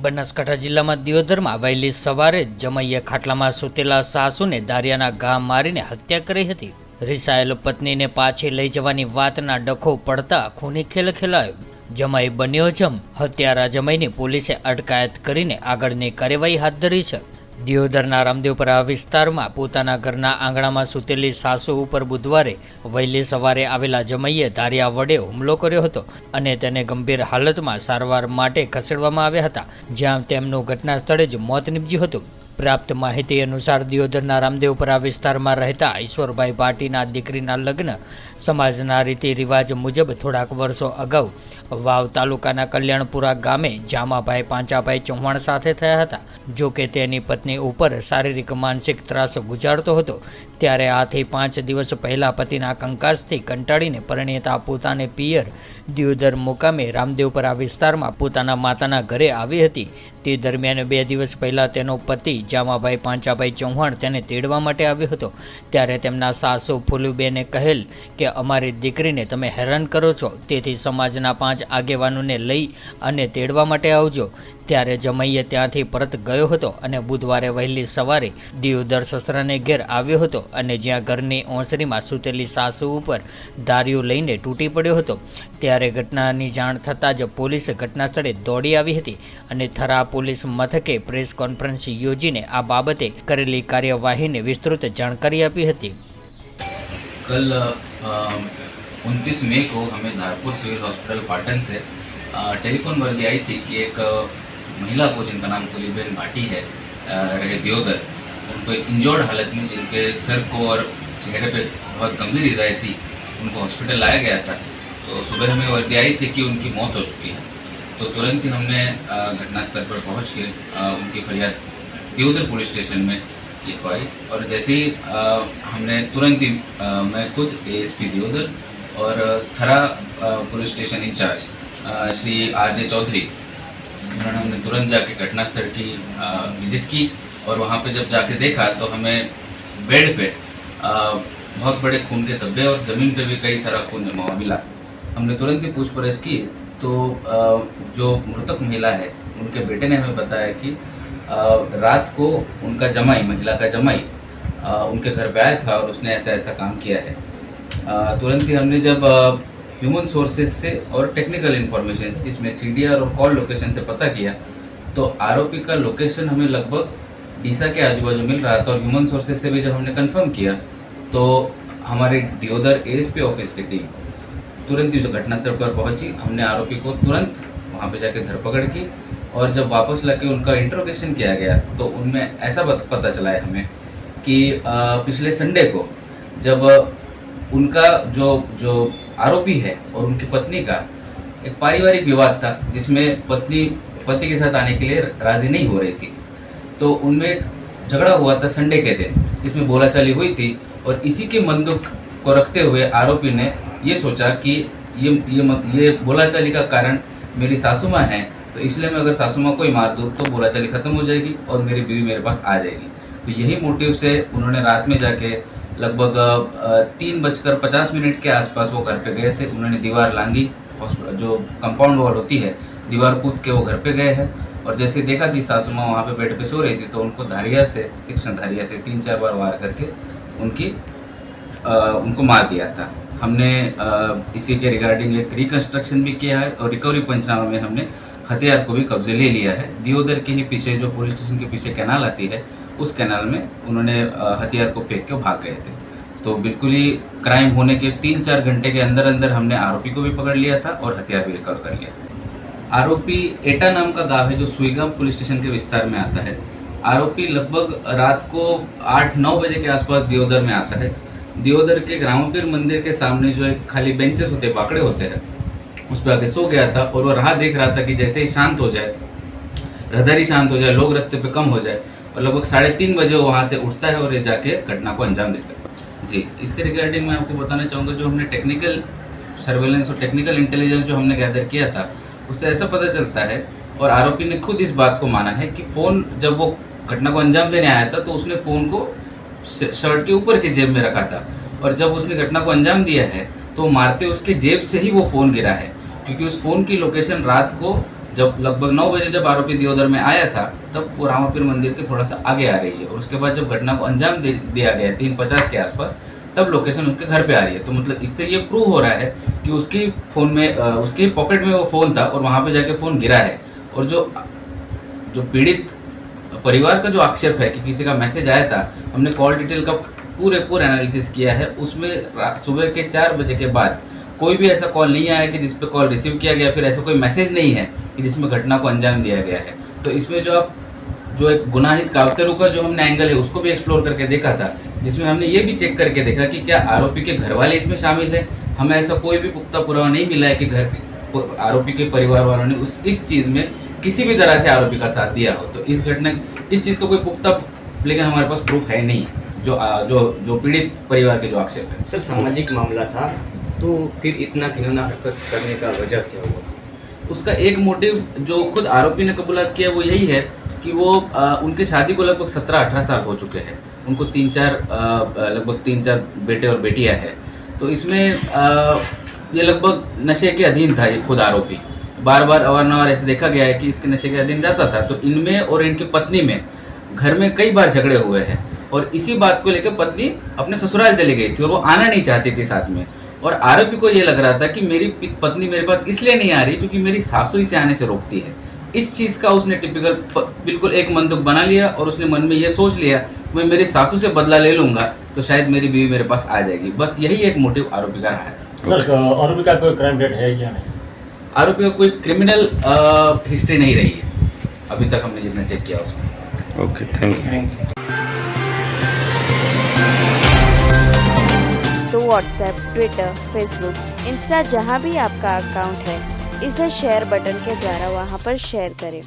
બનાસકાંઠા જિલ્લામાં દિયોદરમાં વહેલી સવારે જ જમાઈએ ખાટલામાં સૂતેલા સાસુને દારિયાના ઘા મારીને હત્યા કરી હતી। રિસાયેલ પત્નીને પાછી લઈ જવાની વાતના ડખો પડતા ખૂની ખેલ ખેલાયો। જમાઈ બન્યો જમ। હત્યારા જમાઈની પોલીસે અટકાયત કરીને આગળની કાર્યવાહી હાથ ધરી છે। દિયોદરના રામદેવપરા વિસ્તારમાં પોતાના ઘરના આંગણામાં સૂતેલી સાસુ ઉપર બુધવારે વહેલી સવારે આવેલા જમાઈએ ધારિયા વડે હુમલો કર્યો હતો અને તેને ગંભીર હાલતમાં સારવાર માટે ખસેડવામાં આવ્યા હતા, જ્યાં તેમનું ઘટના સ્થળે જ મોત નીપજ્યું હતું। પ્રાપ્ત માહિતી અનુસાર દિયોદરના રામદેવપરા વિસ્તારમાં રહેતા ઈશ્વરભાઈ ભાટીના દીકરીના લગ્ન સમાજના રીતિ રિવાજ મુજબ થોડાક વર્ષો અગાઉ વાવ તાલુકાના કલ્યાણપુરા ગામે જામાભાઈ પાંચાભાઈ ચૌહાણ સાથે થયા હતા। જો કે તેની પત્ની ઉપર શારીરિક માનસિક ત્રાસ ગુજારતો હતો, ત્યારે આથી 5 દિવસ પહેલા પતિના કંકાસથી કંટાળીને પરિણીતા પોતાને પિયર દિયોદર મુકામે રામદેવપરા વિસ્તારમાં પોતાના માતાના ઘરે આવી હતી। તે દરમિયાન 2 દિવસ પહેલા તેનો પતિ જામાભાઈ પાંચાભાઈ ચૌહાણ તેને તેડવા માટે આવ્યો હતો, ત્યારે તેમના સાસુ ફૂલુબેને કહેલ કે અમારી દીકરીને તમે હેરાન કરો છો, તેથી સમાજના 5 આગેવાનોને લઈ અને તેડવા માટે આવજો। ત્યારે જમાઈએ ત્યાંથી પરત ગયો હતો અને બુધવારે વહેલી સવારે દિયોદર સસરાને ઘેર આવ્યો હતો અને જ્યાં ઘરની ઓસરીમાં સૂતેલી સાસુ ઉપર ધારિયું લઈને તૂટી પડ્યો હતો, ત્યારે ઘટનાની જાણ થતાં જ પોલીસ ઘટના સ્થળે દોડી આવી હતી અને થરા પોલીસ મથકે પ્રેસ કોન્ફરન્સ યોજીને આ બાબતે કરેલી કાર્યવાહીને વિસ્તૃત જાણકારી આપી હતી। कल 29 मई को हमें धारपुर सिविल हॉस्पिटल पाटन से टेलीफोन वर्दी आई थी कि एक महिला को जिनका नाम कुलीबेन भाटी है, रहे दियोदर, उनको एक इंजर्ड हालत में जिनके सर को और चेहरे पे बहुत गंभीर इजाएं थी, उनको हॉस्पिटल लाया गया था। तो सुबह हमें वर्दी आई थी कि उनकी मौत हो चुकी है। तो तुरंत ही हमने घटना स्थल पर पहुंच के उनकी फरियाद दियोदर पुलिस स्टेशन में लिखवाई और जैसे ही हमने तुरंत ही मैं खुद एएसपी दियोदर और Thara police station incharge Shri R J Chaudhary, उन्होंने हमने तुरंत जाके घटना स्थल की विजिट की और वहाँ पे जब जाके देखा तो हमें बेड पे बहुत बड़े खून के धब्बे और ज़मीन पे भी कई सारा खून जमा हुआ मिला। हमने तुरंत ही पूछपरछ की तो जो मृतक महिला है उनके बेटे ने हमें बताया कि रात को उनका जमाई, महिला का जमाई उनके घर पे आया था और उसने ऐसा ऐसा काम किया है। तुरंत ही हमने जब ह्यूमन सोर्सेज से और टेक्निकल इन्फॉर्मेशन से, जिसमें सीडीआर और कॉल लोकेशन से पता किया तो आरोपी का लोकेशन हमें लगभग डीसा के आजू बाजू मिल रहा था। और ह्यूमन सोर्सेज से भी जब हमने कंफर्म किया तो हमारे दियोदर एएसपी ऑफिस की टीम तुरंत ही जो घटनास्थल पर पहुंची, हमने आरोपी को तुरंत वहाँ पे जाके धरपकड़ की और जब वापस लाके उनका इंट्रोगेशन किया गया तो उनमें ऐसा पता चला है हमें कि पिछले संडे को जब उनका जो आरोपी है और उनकी पत्नी का एक पारिवारिक विवाद था, जिसमें पत्नी पति के साथ आने के लिए राज़ी नहीं हो रही थी, तो उनमें झगड़ा हुआ था संडे के दिन, जिसमें बोलाचाली हुई थी। और इसी के मंदुक को रखते हुए आरोपी ने ये सोचा कि ये बोलाचाली का कारण मेरी सासू माँ है, तो इसलिए मैं अगर सासू माँ को ही मार दूँ तो बोलाचाली ख़त्म हो जाएगी और मेरी बीवी मेरे पास आ जाएगी। तो यही मोटिव से उन्होंने रात में जाके लगभग 3:50 के आसपास वो घर पे गए थे। उन्होंने दीवार लांगी, जो कंपाउंड वॉल होती है, दीवार कूद के वो घर पे गए हैं और जैसे देखा कि सासू माँ वहाँ पे बेड पे सो रही थी तो उनको धारिया से, तीक्ष्ण धारिया से 3-4 बार वार करके उनको मार दिया था। हमने इसी के रिगार्डिंग एक रिकन्स्ट्रक्शन भी किया है और रिकवरी पंचनामा में हमने हथियार को भी कब्जे ले लिया है। दियोदर के ही पीछे, जो पुलिस स्टेशन के पीछे कैनाल आती है, उस कैनाल में उन्होंने हथियार को फेंक के भाग गए थे। तो बिल्कुल ही क्राइम होने के 3-4 घंटे के अंदर अंदर हमने आरोपी को भी पकड़ लिया था और हथियार भी रिकवर कर लिया था। आरोपी एटा नाम का गाँव है जो सुईगाम पुलिस स्टेशन के विस्तार में आता है। आरोपी लगभग रात को 8-9 बजे के आसपास दियोदर में आता है। दियोदर के ग्रामपीर मंदिर के सामने जो एक खाली बेंचेस होते, बाकड़े होते हैं, उस पर आके सो गया था और वो राह देख रहा था कि जैसे ही शांत हो जाए, रहदारी शांत हो जाए, लोग रास्ते पे कम हो जाए, और लगभग 3:30 बजे वो वहाँ से उठता है और ये जाके घटना को अंजाम देता है। जी, इसके रिगार्डिंग मैं आपको बताना चाहूँगा, जो हमने टेक्निकल सर्वेलेंस और टेक्निकल इंटेलिजेंस जो हमने गैदर किया था, उससे ऐसा पता चलता है और आरोपी ने खुद इस बात को माना है कि फ़ोन जब वो घटना को अंजाम देने आया था तो उसने फ़ोन को शर्ट के ऊपर की जेब में रखा था और जब उसने घटना को अंजाम दिया है तो मारते उसके जेब से ही वो फ़ोन गिरा है, क्योंकि उस फ़ोन की लोकेशन रात को जब लगभग 9 बजे जब आरोपी दियोदर में आया था, तब वो रामापीर मंदिर के थोड़ा सा आगे आ रही है, और उसके बाद जब घटना को अंजाम दिया गया 3:50 के आसपास, तब लोकेशन उसके घर पे आ रही है। तो मतलब इससे ये प्रूव हो रहा है कि उसकी फ़ोन में उसकी पॉकेट में वो फ़ोन था और वहाँ पे जाके फ़ोन गिरा है। और जो पीड़ित परिवार का जो आक्षेप है कि किसी का मैसेज आया था, हमने कॉल डिटेल का पूरे एनालिसिस किया है। उसमें सुबह के 4 बजे के बाद कोई भी ऐसा कॉल नहीं आया कि जिस पे कॉल रिसीव किया गया, फिर ऐसा कोई मैसेज नहीं है कि जिसमें घटना को अंजाम दिया गया है। तो इसमें जो एक गुनाहित कावतरू का जो हमने एंगल है उसको भी एक्सप्लोर करके देखा था, जिसमें हमने ये भी चेक करके देखा कि क्या आरोपी के घर वाले इसमें शामिल है। हमें ऐसा कोई भी पुख्ता पुरावा नहीं मिला है कि आरोपी के परिवार वालों ने इस चीज़ में किसी भी तरह से आरोपी का साथ दिया हो। तो इस चीज़ का कोई पुख्ता लेकिन हमारे पास प्रूफ है नहीं, जो पीड़ित परिवार के जो आक्षेप है। सर सामाजिक मामला था, तो फिर इतना घिनौना हरकत करने का वजह क्या हुआ? उसका एक मोटिव जो खुद आरोपी ने कबूलात किया वो यही है कि वो उनके शादी को लगभग 17-18 साल हो चुके हैं। उनको लगभग 3-4 बेटे और बेटियां हैं। तो इसमें ये लगभग नशे के अधीन था। ये खुद आरोपी बार बार अवारनवार ऐसे देखा गया है कि इसके नशे के अधीन जाता था। तो इनमें और इनकी पत्नी में घर में कई बार झगड़े हुए हैं, और इसी बात को लेकर पत्नी अपने ससुराल चली गई थी और वो आना नहीं चाहती थी साथ में। और आरोपी को ये लग रहा था कि मेरी पत्नी मेरे पास इसलिए नहीं आ रही क्योंकि मेरी सासू इसे आने से रोकती है। इस चीज़ का उसने बिल्कुल एक मंतुक बना लिया, और उसने मन में ये सोच लिया मैं मेरी सासू से बदला ले लूँगा तो शायद मेरी बीवी मेरे पास आ जाएगी। बस यही एक मोटिव आरोपी का रहा है। सर आरोपी का कोई क्राइम रेट है या नहीं? आरोपी का कोई क्रिमिनल हिस्ट्री नहीं रही है अभी तक, हमने जितना चेक किया उसमें। Okay, thank you. तो व्हाट्सएप, ट्विटर, फेसबुक, इंस्टा जहाँ भी आपका अकाउंट है, इसे शेयर बटन के द्वारा वहाँ पर शेयर करें।